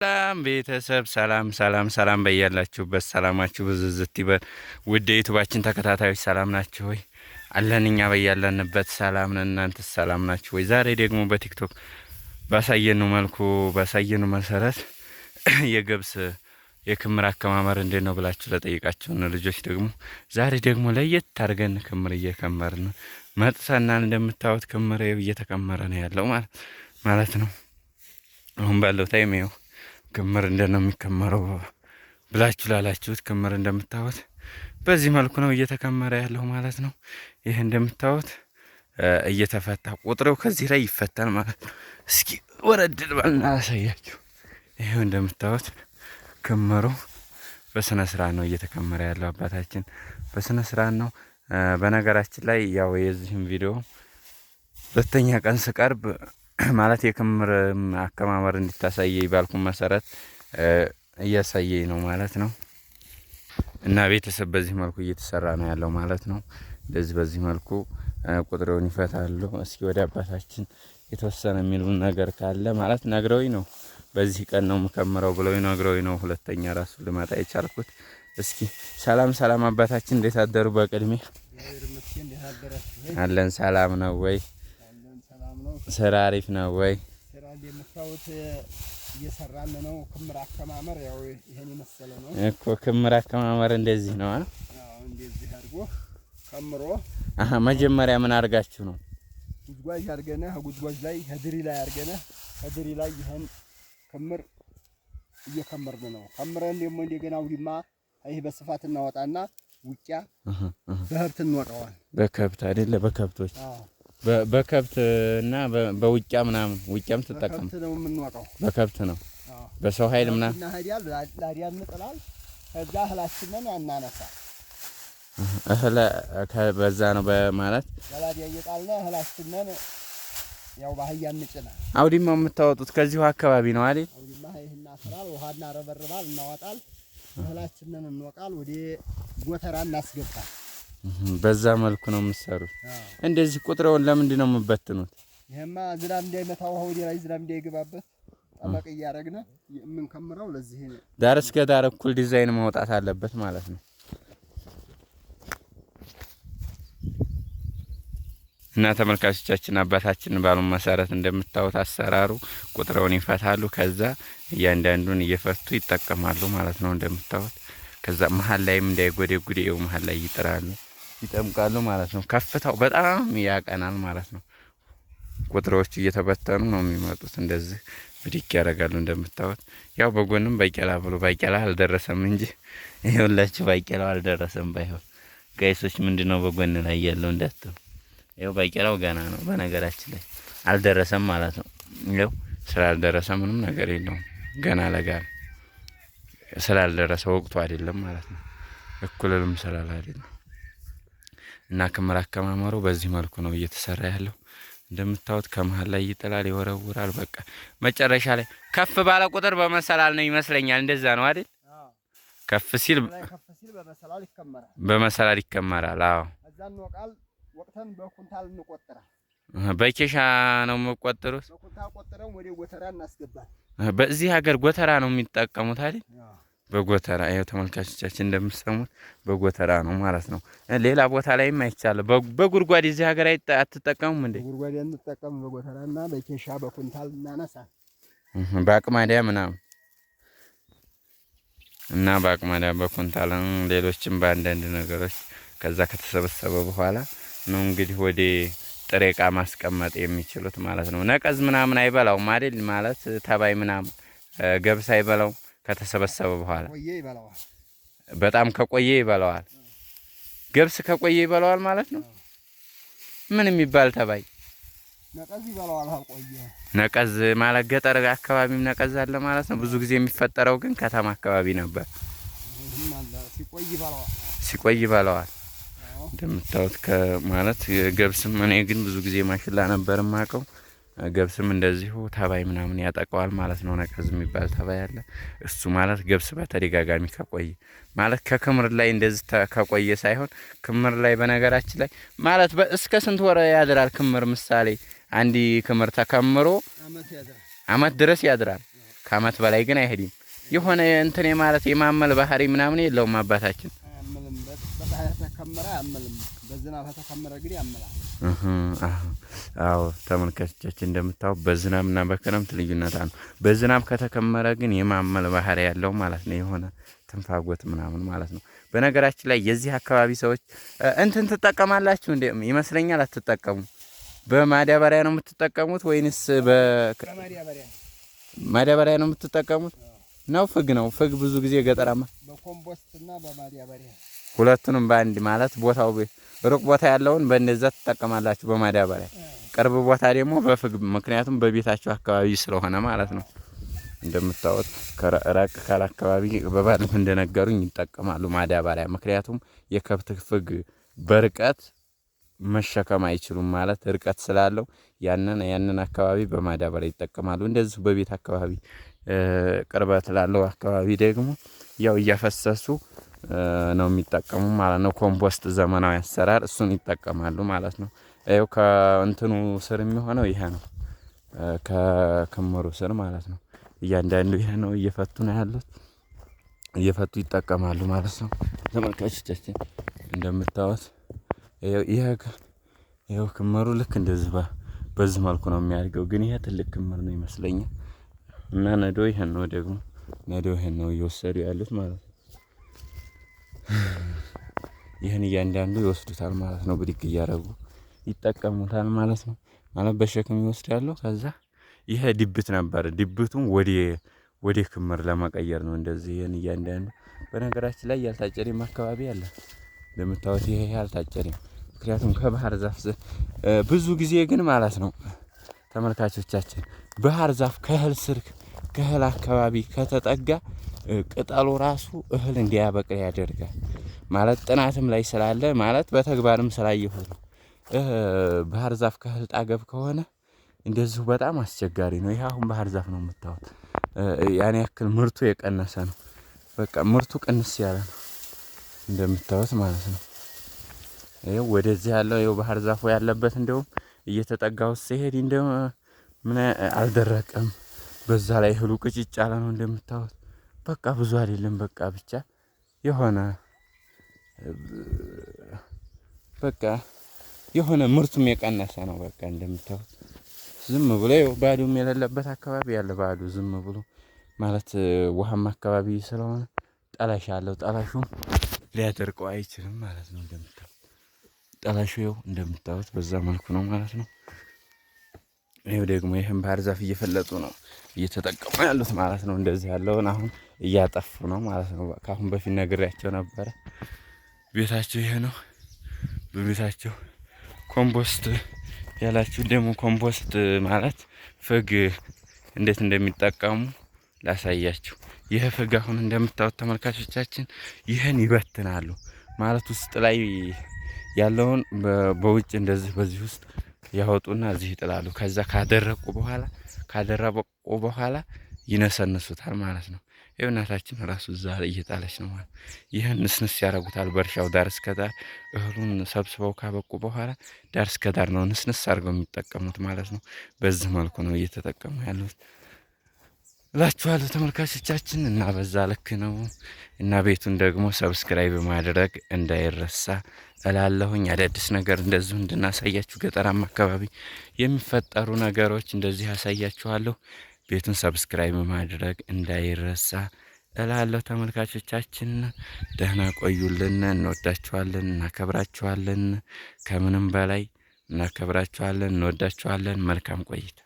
ሰላም ቤተሰብ ሰላም በያላችሁበት ሰላማችሁ ብዝዝት ይበል። ውድ የዩቲዩባችን ተከታታዮች ሰላም ናችሁ ወይ? አለን እኛ በያለንበት ሰላም ነን። እናንተስ ሰላም ናችሁ ወይ? ዛሬ ደግሞ በቲክቶክ ባሳየኑ መሰረት የገብስ የክምር አከማመር እንዴት ነው ብላችሁ ለጠይቃችሁን ልጆች ደግሞ ዛሬ ደግሞ ለየት አድርገን ክምር እየከመርን መጥተናል። እንደምታዩት ክምር እየተከመረ ነው ያለው ማለት ነው። አሁን ባለው ታይም ይኸው ክምር እንደት ነው የሚከመረው ብላችሁ ላላችሁት ክምር እንደምታዩት በዚህ መልኩ ነው እየተከመረ ያለው ማለት ነው። ይሄ እንደምታዩት እየተፈታ ቁጥሬው ከዚህ ላይ ይፈታል ማለት ነው። እስኪ ወረድ ባልና አሳያችሁ። ይሄው እንደምታዩት ክምሩ በስነ ስርዓት ነው እየተከመረ ያለው። አባታችን በስነ ስርዓት ነው። በነገራችን ላይ ያው የዚህም ቪዲዮ ሁለተኛ ቀን ስቀርብ ማለት የክምር አከማመር እንድታሳየኝ ባልኩ መሰረት እያሳየኝ ነው ማለት ነው። እና ቤተሰብ በዚህ መልኩ እየተሰራ ነው ያለው ማለት ነው። እንደዚህ በዚህ መልኩ ቁጥሬውን ይፈታሉ። እስኪ ወደ አባታችን የተወሰነ የሚሉን ነገር ካለ ማለት ነግረውኝ ነው በዚህ ቀን ነው የምከምረው ብለው ነግረውኝ ነው ሁለተኛ ራሱ ልመጣ የቻልኩት። እስኪ ሰላም አባታችን እንዴት አደሩ? በቅድሜ አለን ሰላም ነው ወይ? ስራ አሪፍ ነው ወይ? ስራ እንደምታዩት እየሰራን ነው። ክምር አከማመር ያው ይሄን የመሰለ ነው እኮ ክምር አከማመር እንደዚህ ነው። አዎ እንደዚህ አድርጎ ከምሮ መጀመሪያ ምን አድርጋችሁ ነው? ጉዝጓዥ አድርገና ጉዝጓዥ ላይ ከድሪ ላይ አድርገና ከድሪ ላይ ይሄን ክምር እየከመርን ነው። ከምረን ደግሞ እንደገና ውዲማ ይሄ በስፋት እናወጣና ውቂያ በከብት እንወጣዋል። በከብት አይደለ? በከብቶች በከብት እና በውቂያ ምናምን ውቂያም ትጠቀም በከብት ነው የምንወጣው። በከብት ነው በሰው ኃይል ምናምን እና ሄዲያል ላዲያን እንጥላል። ከዛ እህላችንን እናነሳ እህለ በዛ ነው በማለት ላዲያ እየጣልን እህላችንን ያው ባህያ እንጭና። አውዲማው የምታወጡት ከዚሁ አካባቢ ነው አይደል? አውዲማ ይሄና አፈራል ውሃና ረበርባል እናወጣል። እህላችንን እንወቃል። ወደ ጎተራ እናስገባል። በዛ መልኩ ነው የምትሰሩት። እንደዚህ ቁጥሬውን ለምንድን ነው የምትበትኑት? ይሄማ ዝናብ እንዳይመታው ወደ ላይ ዝናብ እንዳይገባበት ጠበቅ እያደረግን የምንከምረው ለዚህ ነው። ዳር እስከ ዳር እኩል ዲዛይን ማውጣት አለበት ማለት ነው። እና ተመልካቾቻችን አባታችን ባሉን መሰረት እንደምታዩት አሰራሩ ቁጥሬውን ይፈታሉ። ከዛ እያንዳንዱን እየፈቱ ይጠቀማሉ ማለት ነው እንደምታዩት። ከዛ መሀል ላይም እንዳይጎደጉዴው መሀል ላይ ይጠምቃሉ ማለት ነው። ከፍታው በጣም ያቀናል ማለት ነው። ቁጥሮች እየተበተኑ ነው የሚመጡት። እንደዚህ ብድግ ያደርጋሉ እንደምታዩት። ያው በጎንም ባቄላ ብሎ ባቄላ አልደረሰም እንጂ ይኸውላችሁ ባቄላው አልደረሰም። ባይሆን ጋይሶች ምንድነው በጎን ላይ ያለው እንዳትሉ። ይኸው ባቄላው ገና ነው በነገራችን ላይ አልደረሰም ማለት ነው። ይኸው ስላልደረሰ ምንም ነገር የለውም። ገና ለጋ ስላልደረሰ ወቅቱ አይደለም ማለት ነው። እኩልም ስላል አይደለም። እና ክምር አከማመሩ በዚህ መልኩ ነው እየተሰራ ያለው። እንደምታዩት ከመሃል ላይ ይጥላል፣ ይወረውራል። በቃ መጨረሻ ላይ ከፍ ባለ ቁጥር በመሰላል ነው ይመስለኛል። እንደዛ ነው አይደል? ከፍ ሲል በመሰላል ይከመራል። አዎ አዛን ወቃል ወቅተን በኩንታል እንቆጥራል። በኬሻ ነው የምቆጥሩት። በኩንታል ቆጥረን ወደ ጎተራ እናስገባል። በዚህ ሀገር ጎተራ ነው የሚጠቀሙት አይደል? በጎተራ ይሄው ተመልካቾቻችን እንደምትሰሙት በጎተራ ነው ማለት ነው። ሌላ ቦታ ላይም አይቻልም። በጉርጓድ እዚህ ሀገር አትጠቀሙም እንዴ? ጉርጓድ እንጠቀም በጎተራና በኬሻ በኩንታል እናነሳ በአቅማዲያ ምናምን እና በአቅማዲያ በኩንታል ሌሎችም በአንዳንድ ነገሮች ከዛ ከተሰበሰበ በኋላ ነው እንግዲህ ወደ ጥሬ ዕቃ ማስቀመጥ የሚችሉት ማለት ነው። ነቀዝ ምናምን አይበላውም አይደል? ማለት ተባይ ምናምን ገብስ አይበላው ከተሰበሰበ በኋላ በጣም ከቆየ ይበላዋል። ገብስ ከቆየ ይበላዋል ማለት ነው። ምን የሚባል ተባይ ነቀዝ ይበላዋል። ቆየ ነቀዝ ማለት ገጠር አካባቢም ነቀዝ አለ ማለት ነው። ብዙ ጊዜ የሚፈጠረው ግን ከተማ አካባቢ ነበር። ሲቆይ ይበላዋል። እንደምታዩት ከማለት ገብስም እኔ ግን ብዙ ጊዜ ማሽላ ነበር የማውቀው። ገብስም እንደዚሁ ተባይ ምናምን ያጠቃዋል ማለት ነው። ነቀዝ የሚባል ተባይ አለ። እሱ ማለት ገብስ በተደጋጋሚ ከቆየ ማለት ከክምር ላይ እንደዚህ ከቆየ ሳይሆን ክምር ላይ በነገራችን ላይ ማለት እስከ ስንት ወር ያድራል ክምር? ምሳሌ አንዲ ክምር ተከምሮ አመት ድረስ ያድራል። ከአመት በላይ ግን አይሄድም። የሆነ እንትን ማለት የማመል ባህሪ ምናምን የለውም አባታችን። አያመልም። በፀሐይ ተከመረ አያመልም። በዝናብ ተከመረ ግን ያመላል። አዎ ተመልካቾቻችን እንደምታው በዝናብና በክረምት ልዩነት አለው። በዝናብ ከተከመረ ግን የማመል ባህሪ ያለው ማለት ነው። የሆነ ትንፋጎት ምናምን ማለት ነው። በነገራችን ላይ የዚህ አካባቢ ሰዎች እንትን ትጠቀማላችሁ እንዴ? ይመስለኛል አትጠቀሙ። በማዳበሪያ ነው የምትጠቀሙት ወይንስ ማዳበሪያ ነው የምትጠቀሙት? ነው ፍግ ነው። ፍግ ብዙ ጊዜ ገጠራማ በኮምፖስትና በማዳበሪያ ሁለቱንም በአንድ ማለት ቦታው ሩቅ ቦታ ያለውን በእንደዛ ትጠቀማላችሁ በማዳበሪያ፣ ቅርብ ቦታ ደግሞ በፍግ። ምክንያቱም በቤታቸው አካባቢ ስለሆነ ማለት ነው። እንደምታወት ራቅ ካለ አካባቢ በባልም እንደነገሩኝ ይጠቀማሉ ማዳበሪያ። ምክንያቱም የከብት ፍግ በርቀት መሸከም አይችሉም ማለት ርቀት ስላለው ያንን አካባቢ በማዳበሪያ ይጠቀማሉ። እንደዚሁ በቤት አካባቢ ቅርበት ላለው አካባቢ ደግሞ ያው እያፈሰሱ ነው የሚጠቀሙ ማለት ነው። ኮምፖስት ዘመናዊ አሰራር እሱን ይጠቀማሉ ማለት ነው። ይኸው ከእንትኑ ስር የሚሆነው ይሄ ነው፣ ከክምሩ ስር ማለት ነው። እያንዳንዱ ይሄ ነው። እየፈቱ ነው ያሉት፣ እየፈቱ ይጠቀማሉ ማለት ነው። ተመልካቾቻችን እንደምታዩት ይሄው ክምሩ ልክ እንደዚህ በዚህ መልኩ ነው የሚያድገው። ግን ይሄ ትልቅ ክምር ነው ይመስለኛል። እና ነዶ ይሄን ነው ደግሞ ነዶ ይሄን ነው እየወሰዱ ያሉት ማለት ነው። ይህን እያንዳንዱ ይወስዱታል ማለት ነው። ብድግ እያደረጉ ይጠቀሙታል ማለት ነው። ማለት በሸክም ይወስዳሉ። ከዛ ይሄ ድብት ነበር። ድብቱን ወደ ክምር ለመቀየር ነው እንደዚህ። ይህን እያንዳንዱ በነገራችን ላይ ያልታጨደም አካባቢ አለ እንደምታዩት። ይሄ ያልታጨደም ምክንያቱም ከባህር ዛፍ ብዙ ጊዜ ግን ማለት ነው ተመልካቾቻችን ባህር ዛፍ ከእህል ስር ከእህል አካባቢ ከተጠጋ ቅጠሉ ራሱ እህል እንዲያበቅል ያደርጋል ማለት ጥናትም ላይ ስላለ ማለት በተግባርም ስላየሁት ነው። ባህር ዛፍ ከእህል ጣገብ ከሆነ እንደዚሁ በጣም አስቸጋሪ ነው። ይሄ አሁን ባህር ዛፍ ነው የምታዩት። ያን ያክል ምርቱ የቀነሰ ነው። በቃ ምርቱ ቅንስ ያለ ነው እንደምታዩት ማለት ነው። ይሄው ወደዚህ ያለው ይሄው ባህር ዛፉ ያለበት እንደውም እየተጠጋው ሲሄድ እንደው ምን አልደረቀም። በዛ ላይ እህሉ ቅጭጭ ያለ ነው እንደምታዩት። በቃ ብዙ አይደለም። በቃ ብቻ የሆነ ምርቱም የቀነሰ ነው። በቃ እንደምታዩት ዝም ብሎ ባዶም የሌለበት አካባቢ ያለ ባዶ ዝም ብሎ ማለት ውሃማ አካባቢ ስለሆነ ጠላሽ አለው። ጠላሹም ሊያደርቀው አይችልም ማለት ነው። እንደምታዩት ጠላሹ እንደምታዩት በዛ መልኩ ነው ማለት ነው። ይሄው ደግሞ ይሄን ባህር ዛፍ እየፈለጡ ነው እየተጠቀሙ ያሉት ማለት ነው። እንደዚህ ያለውን አሁን እያጠፉ ነው ማለት ነው። ከአሁን በፊት ነግሬያቸው ነበረ። ቤታቸው ይሄ ነው። በቤታቸው ኮምፖስት ያላችሁ ደግሞ ኮምፖስት ማለት ፍግ እንዴት እንደሚጠቀሙ ላሳያችሁ። ይሄ ፍግ አሁን እንደምታዩት ተመልካቾቻችን ይሄን ይበትናሉ ማለት ውስጥ ላይ ያለውን በውጭ እንደዚህ በዚህ ውስጥ ያወጡና እዚህ ይጥላሉ። ከዛ ካደረቁ በኋላ ይነሰንሱታል ማለት ነው። ይኸው እናታችን ራሱ እዛ እየጣለች ነው ማለት። ይህን ንስንስ ያደርጉታል በእርሻው ዳር እስከ ዳር እህሉን ሰብስበው ካበቁ በኋላ ዳር እስከ ዳር ነው ንስንስ አድርገው የሚጠቀሙት ማለት ነው። በዚህ መልኩ ነው እየተጠቀሙ ያሉት እላችኋለሁ ተመልካቾቻችን። እና በዛ ልክ ነው። እና ቤቱን ደግሞ ሰብስክራይብ ማድረግ እንዳይረሳ እላለሁኝ። አዳዲስ ነገር እንደዚሁ እንድናሳያችሁ ገጠራማ አካባቢ የሚፈጠሩ ነገሮች እንደዚህ ያሳያችኋለሁ። ቤቱን ሰብስክራይብ ማድረግ እንዳይረሳ እላለሁ ተመልካቾቻችን። ደህና ቆዩልን። እንወዳችኋለን፣ እናከብራችኋለን። ከምንም በላይ እናከብራችኋለን፣ እንወዳችኋለን። መልካም ቆይታ